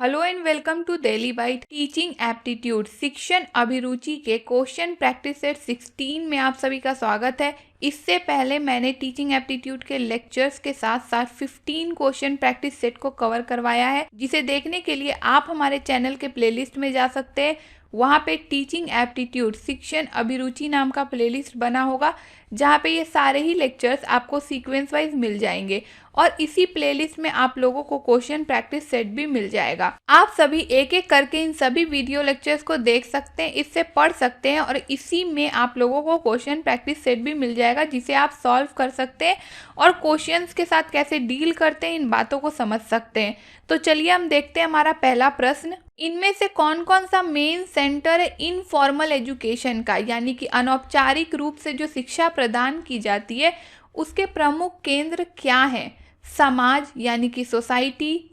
Hello and welcome to daily byte teaching aptitude शिक्षण अभिरुचि के क्वेश्चन प्रैक्टिस सेट 16 में आप सभी का स्वागत है। इससे पहले मैंने टीचिंग एप्टीट्यूड के लेक्चर्स के साथ साथ 15 क्वेश्चन प्रैक्टिस सेट को कवर करवाया है, जिसे देखने के लिए आप हमारे चैनल के प्लेलिस्ट में जा सकते हैं। वहाँ पे टीचिंग एप्टीट्यूड शिक्षण अभिरुचि नाम का प्लेलिस्ट बना होगा, जहाँ पे ये सारे ही लेक्चर्स आपको सीक्वेंस वाइज मिल जाएंगे और इसी प्लेलिस्ट में आप लोगों को क्वेश्चन प्रैक्टिस सेट भी मिल जाएगा। आप सभी एक एक करके इन सभी वीडियो लेक्चर्स को देख सकते हैं, इससे पढ़ सकते हैं और इसी में आप लोगों को क्वेश्चन प्रैक्टिस सेट भी मिल जाएगा, जिसे आप सॉल्व कर सकते हैं और क्वेश्चंस के साथ कैसे डील करते हैं इन बातों को समझ सकते हैं। तो चलिए हम देखते हैं हमारा पहला प्रश्न। इनमें से कौन कौन सा मेन सेंटर है इनफॉर्मल एजुकेशन का, यानी कि अनौपचारिक रूप से जो शिक्षा प्रदान की जाती है उसके प्रमुख केंद्र क्या हैं? समाज यानी कि सोसाइटी,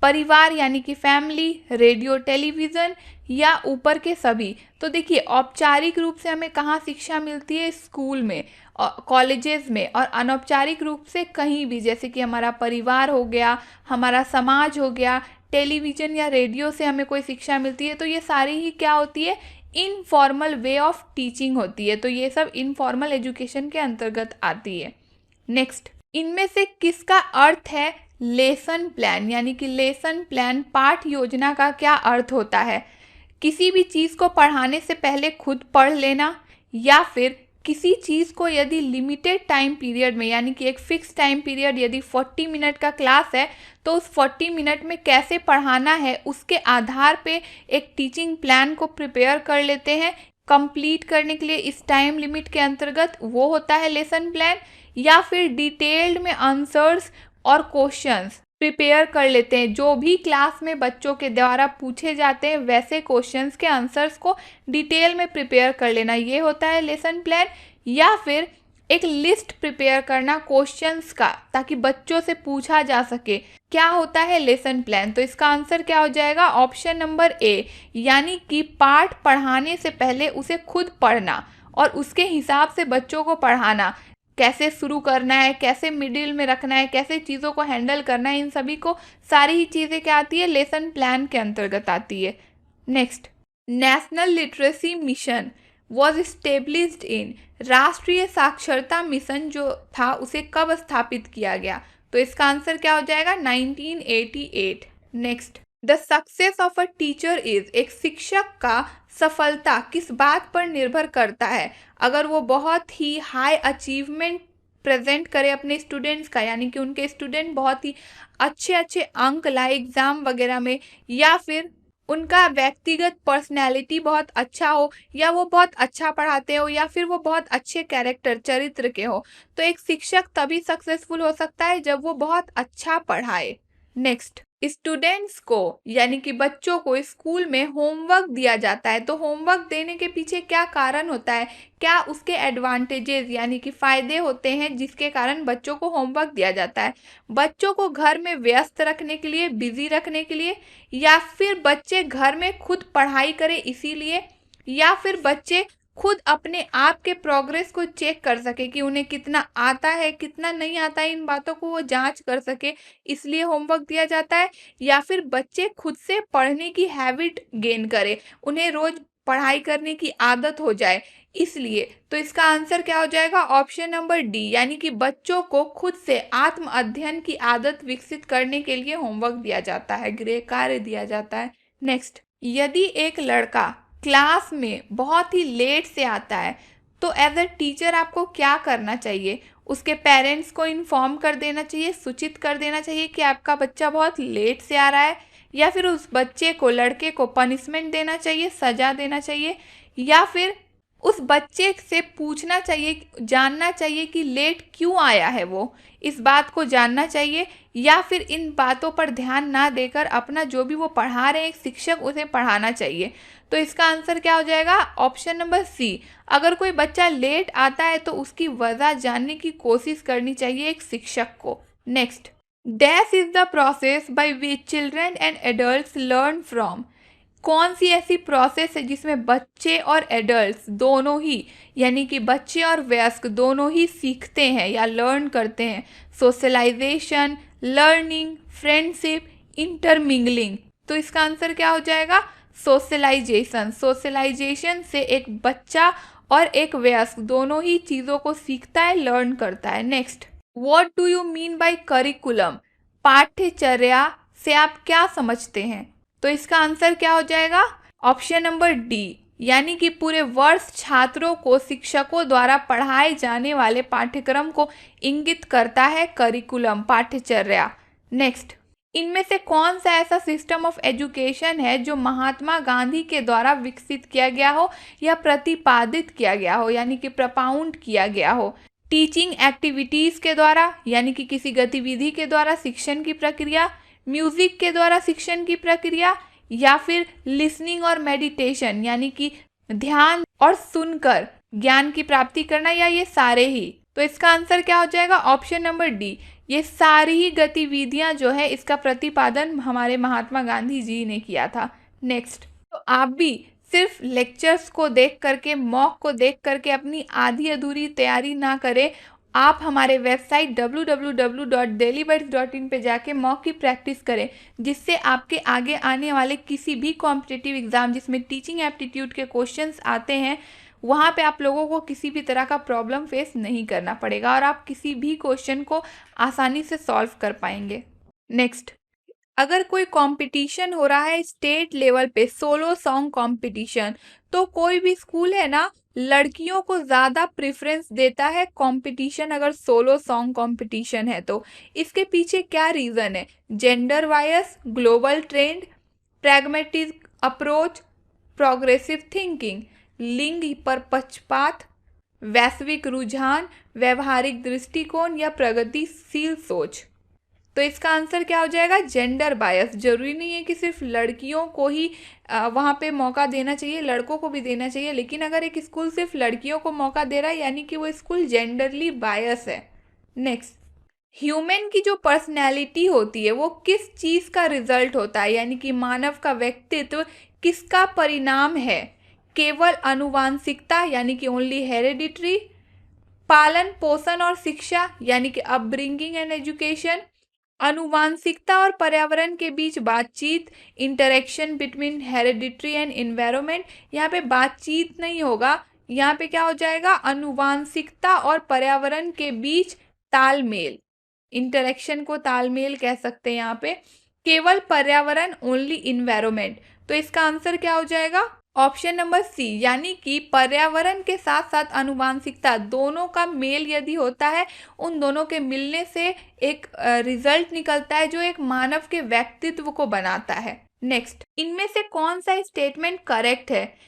परिवार यानी कि फैमिली, रेडियो टेलीविज़न या ऊपर के सभी। तो देखिए, औपचारिक रूप से हमें कहाँ शिक्षा मिलती है? स्कूल में, कॉलेजेस में, और अनौपचारिक रूप से कहीं भी, जैसे कि हमारा परिवार हो गया, हमारा समाज हो गया, टेलीविज़न या रेडियो से हमें कोई शिक्षा मिलती है। तो ये सारी ही क्या होती है? इनफॉर्मल वे ऑफ टीचिंग होती है। तो ये सब इनफॉर्मल एजुकेशन के अंतर्गत आती है। नेक्स्ट, इनमें से किसका अर्थ है लेसन प्लान? यानी कि लेसन प्लान पाठ योजना का क्या अर्थ होता है? किसी भी चीज़ को पढ़ाने से पहले खुद पढ़ लेना, या फिर किसी चीज़ को यदि लिमिटेड टाइम पीरियड में, यानी कि एक फिक्स टाइम पीरियड, यदि 40 मिनट का क्लास है तो उस 40 मिनट में कैसे पढ़ाना है उसके आधार पे एक टीचिंग प्लान को प्रिपेयर कर लेते हैं कंप्लीट करने के लिए इस टाइम लिमिट के अंतर्गत, वो होता है लेसन प्लान। या फिर डिटेल्ड में आंसर्स और क्वेश्चंस प्रिपेयर कर लेते हैं, जो भी क्लास में बच्चों के द्वारा पूछे जाते हैं वैसे क्वेश्चंस के आंसर्स को डिटेल में प्रिपेयर कर लेना, ये होता है लेसन प्लान। या फिर एक लिस्ट प्रिपेयर करना क्वेश्चंस का, ताकि बच्चों से पूछा जा सके, क्या होता है लेसन प्लान? तो इसका आंसर क्या हो जाएगा? ऑप्शन नंबर ए, यानी कि पाठ पढ़ाने से पहले उसे खुद पढ़ना और उसके हिसाब से बच्चों को पढ़ाना, कैसे शुरू करना है, कैसे मिडिल में रखना है, कैसे चीज़ों को हैंडल करना है, इन सभी को सारी ही चीज़ें क्या आती है? लेसन प्लान के अंतर्गत आती है। Next, national literacy mission was established in, राष्ट्रीय साक्षरता मिशन जो था उसे कब स्थापित किया गया? तो इसका आंसर क्या हो जाएगा? 1988। Next, the success of a teacher is, एक शिक्षक का सफलता किस बात पर निर्भर करता है? अगर वो बहुत ही हाई अचीवमेंट प्रेजेंट करे अपने स्टूडेंट्स का, यानी कि उनके स्टूडेंट बहुत ही अच्छे अच्छे अंक लाए एग्जाम वगैरह में, या फिर उनका व्यक्तिगत पर्सनैलिटी बहुत अच्छा हो, या वो बहुत अच्छा पढ़ाते हो, या फिर वो बहुत अच्छे कैरेक्टर चरित्र के हो, तो एक शिक्षक तभी सक्सेसफुल हो सकता है जब वो बहुत अच्छा पढ़ाए। नेक्स्ट, स्टूडेंट्स को यानी कि बच्चों को स्कूल में होमवर्क दिया जाता है, तो होमवर्क देने के पीछे क्या कारण होता है? क्या उसके एडवांटेजेस यानी कि फ़ायदे होते हैं जिसके कारण बच्चों को होमवर्क दिया जाता है? बच्चों को घर में व्यस्त रखने के लिए, बिजी रखने के लिए, या फिर बच्चे घर में खुद पढ़ाई करें इसीलिए, या फिर बच्चे खुद अपने आप के प्रोग्रेस को चेक कर सके कि उन्हें कितना आता है कितना नहीं आता है, इन बातों को वो जांच कर सके इसलिए होमवर्क दिया जाता है, या फिर बच्चे खुद से पढ़ने की हैबिट गेन करें, उन्हें रोज पढ़ाई करने की आदत हो जाए इसलिए। तो इसका आंसर क्या हो जाएगा? ऑप्शन नंबर डी, यानी कि बच्चों को खुद से आत्म अध्ययन की आदत विकसित करने के लिए होमवर्क दिया जाता है, गृह कार्य दिया जाता है। नेक्स्ट, यदि एक लड़का क्लास में बहुत ही लेट से आता है तो एज अ टीचर आपको क्या करना चाहिए? उसके पेरेंट्स को इन्फॉर्म कर देना चाहिए, सूचित कर देना चाहिए कि आपका बच्चा बहुत लेट से आ रहा है, या फिर उस बच्चे को, लड़के को पनिशमेंट देना चाहिए, सजा देना चाहिए, या फिर उस बच्चे से पूछना चाहिए, जानना चाहिए कि लेट क्यों आया है, वो इस बात को जानना चाहिए, या फिर इन बातों पर ध्यान ना देकर अपना जो भी वो पढ़ा रहे हैं एक शिक्षक, उसे पढ़ाना चाहिए। तो इसका आंसर क्या हो जाएगा? ऑप्शन नंबर सी, अगर कोई बच्चा लेट आता है तो उसकी वजह जानने की कोशिश करनी चाहिए एक शिक्षक को। Next, dash is the process by which children and adults learn from, कौन सी ऐसी प्रोसेस है जिसमें बच्चे और एडल्ट्स दोनों ही, यानी कि बच्चे और वयस्क दोनों ही सीखते हैं या लर्न करते हैं? Socialisation, learning, friendship, intermingling. तो इसका आंसर क्या हो जाएगा? सोशलाइजेशन। सोशलाइजेशन से एक बच्चा और एक वयस्क दोनों ही चीज़ों को सीखता है, लर्न करता है। Next, what do you mean by curriculum? पाठ्यचर्या से आप क्या समझते हैं? तो इसका आंसर क्या हो जाएगा? ऑप्शन नंबर डी, यानी कि पूरे वर्ष छात्रों को शिक्षकों द्वारा पढ़ाए जाने वाले पाठ्यक्रम को इंगित करता है करिकुलम, पाठ्यचर्या। नेक्स्ट, इनमें से कौन सा ऐसा सिस्टम ऑफ एजुकेशन है जो महात्मा गांधी के द्वारा विकसित किया गया हो या प्रतिपादित किया गया हो, यानी कि प्रपाउंड किया गया हो? टीचिंग एक्टिविटीज़ के द्वारा, यानी कि किसी गतिविधि के द्वारा शिक्षण की प्रक्रिया, म्यूजिक के द्वारा शिक्षण की प्रक्रिया, या फिर लिसनिंग और मेडिटेशन, यानी कि ध्यान और सुनकर ज्ञान की प्राप्ति करना, या ये सारे ही? तो इसका आंसर क्या हो जाएगा? ऑप्शन नंबर डी, ये सारी ही गतिविधियां जो है इसका प्रतिपादन हमारे महात्मा गांधी जी ने किया था। नेक्स्ट, तो आप भी सिर्फ लेक्चर्स को देख करके, मॉक को देख करके अपनी आधी अधूरी तैयारी ना करें। आप हमारे वेबसाइट www.dailybites.in पे जाके मॉक की प्रैक्टिस करें, जिससे आपके आगे आने वाले किसी भी कॉम्पिटिटिव एग्जाम जिसमें टीचिंग एप्टीट्यूड के क्वेश्चंस आते हैं, वहाँ पे आप लोगों को किसी भी तरह का प्रॉब्लम फेस नहीं करना पड़ेगा और आप किसी भी क्वेश्चन को आसानी से सॉल्व कर पाएंगे। नेक्स्ट, अगर कोई कंपटीशन हो रहा है स्टेट लेवल पे, सोलो सॉन्ग कंपटीशन, तो कोई भी स्कूल है ना, लड़कियों को ज़्यादा प्रेफरेंस देता है कंपटीशन अगर सोलो सॉन्ग कंपटीशन है तो। इसके पीछे क्या रीज़न है? Gender bias, global trend, pragmatic approach, progressive thinking, लिंग पर पक्षपात, वैश्विक रुझान, व्यवहारिक दृष्टिकोण या प्रगतिशील सोच? तो इसका आंसर क्या हो जाएगा? Gender bias. जरूरी नहीं है कि सिर्फ लड़कियों को ही वहाँ पे मौका देना चाहिए, लड़कों को भी देना चाहिए, लेकिन अगर एक स्कूल सिर्फ लड़कियों को मौका दे रहा है यानी कि वो स्कूल जेंडरली बायस है। नेक्स्ट, ह्यूमन की जो पर्सनैलिटी होती है वो किस चीज़ का रिजल्ट होता है, यानी कि मानव का व्यक्तित्व किसका परिणाम है? केवल आनुवांशिकता, यानी कि ओनली हेरेडिटरी, पालन पोषण और शिक्षा, यानी कि अपब्रिंगिंग एंड एजुकेशन, आनुवांशिकता और पर्यावरण के बीच बातचीत, interaction between hereditary and environment. यहाँ पे बातचीत नहीं होगा, यहाँ पे क्या हो जाएगा? आनुवांशिकता और पर्यावरण के बीच तालमेल, इंटरेक्शन को तालमेल कह सकते हैं यहाँ पे। केवल पर्यावरण, ओनली इन्वायरमेंट। तो इसका आंसर क्या हो जाएगा? ऑप्शन नंबर सी, यानी कि पर्यावरण के साथ साथ आनुवांशिकता दोनों का मेल यदि होता है, उन दोनों के मिलने से एक रिजल्ट निकलता है जो एक मानव के व्यक्तित्व को बनाता है। नेक्स्ट, इनमें से कौन सा स्टेटमेंट करेक्ट है?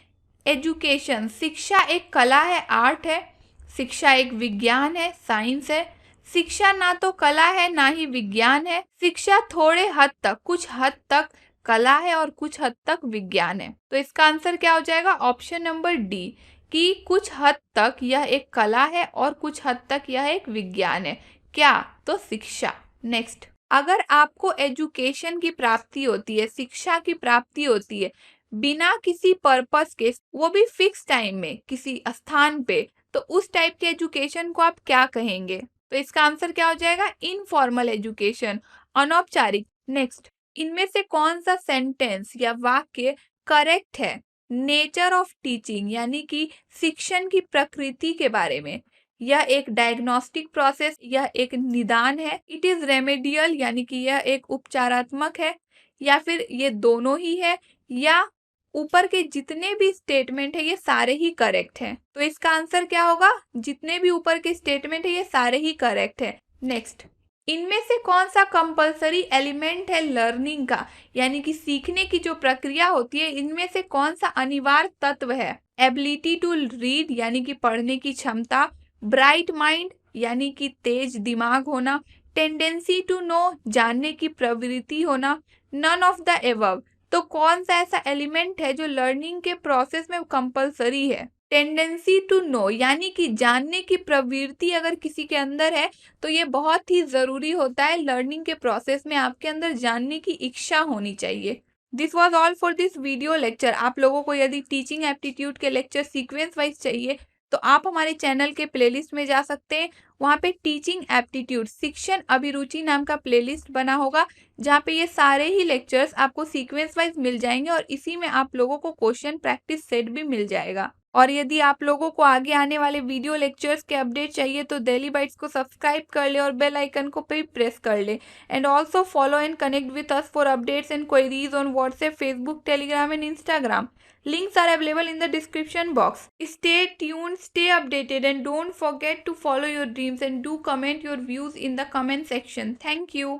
एजुकेशन, शिक्षा एक कला है, आर्ट है। शिक्षा एक विज्ञान है, साइंस है। शिक्षा ना तो कला है ना ही विज्ञान है। शिक्षा थोड़े हद तक, कुछ हद तक कला है और कुछ हद तक विज्ञान है। तो इसका आंसर क्या हो जाएगा? ऑप्शन नंबर डी, कि कुछ हद तक यह एक कला है और कुछ हद तक यह एक विज्ञान है। क्या? तो शिक्षा। नेक्स्ट, अगर आपको एजुकेशन की प्राप्ति होती है, शिक्षा की प्राप्ति होती है बिना किसी पर्पस के, वो भी फिक्स टाइम में किसी स्थान पे, तो उस टाइप के एजुकेशन को आप क्या कहेंगे? तो इसका आंसर क्या हो जाएगा? इनफॉर्मल एजुकेशन, अनौपचारिक। नेक्स्ट, इनमें से कौन सा सेंटेंस या वाक्य करेक्ट है? नेचर ऑफ टीचिंग, यानी कि शिक्षण की प्रकृति के बारे में, यह एक डायग्नोस्टिक प्रोसेस, यह एक निदान है। इट इज रेमेडियल, यानी कि यह एक उपचारात्मक है, या फिर ये दोनों ही है, या ऊपर के जितने भी स्टेटमेंट है ये सारे ही करेक्ट हैं? तो इसका आंसर क्या होगा? जितने भी ऊपर के स्टेटमेंट है ये सारे ही करेक्ट है। नेक्स्ट, इनमें से कौन सा कंपलसरी एलिमेंट है लर्निंग का, यानी कि सीखने की जो प्रक्रिया होती है, इनमें से कौन सा अनिवार्य तत्व है? एबिलिटी टू रीड, यानी कि पढ़ने की क्षमता, ब्राइट माइंड, यानी कि तेज दिमाग होना, टेंडेंसी टू नो, जानने की प्रवृत्ति होना, नन ऑफ द एबव। तो कौन सा ऐसा एलिमेंट है जो लर्निंग के प्रोसेस में कंपलसरी है? टेंडेंसी टू नो, यानी कि जानने की प्रवृत्ति अगर किसी के अंदर है तो ये बहुत ही ज़रूरी होता है लर्निंग के प्रोसेस में, आपके अंदर जानने की इच्छा होनी चाहिए। This was all for this video lecture. आप लोगों को यदि टीचिंग एप्टीट्यूड के लेक्चर सीक्वेंस वाइज चाहिए तो आप हमारे चैनल के प्लेलिस्ट में जा सकते हैं। वहाँ पे टीचिंग एप्टीट्यूड शिक्षण अभिरुचि नाम का प्लेलिस्ट बना होगा, जहाँ पे ये सारे ही लेक्चर्स आपको सीक्वेंस वाइज मिल जाएंगे और इसी में आप लोगों को क्वेश्चन प्रैक्टिस सेट भी मिल जाएगा। और यदि आप लोगों को आगे आने वाले वीडियो लेक्चर्स के अपडेट चाहिए तो डेली बाइट्स को सब्सक्राइब कर ले और बेल आइकन को भी प्रेस कर ले। And also follow and connect with us for updates and queries on WhatsApp, Facebook, Telegram and Instagram. Links are available in the description box. Stay tuned, stay updated, and don't forget to follow your dreams and do comment your views in the comment section. Thank you.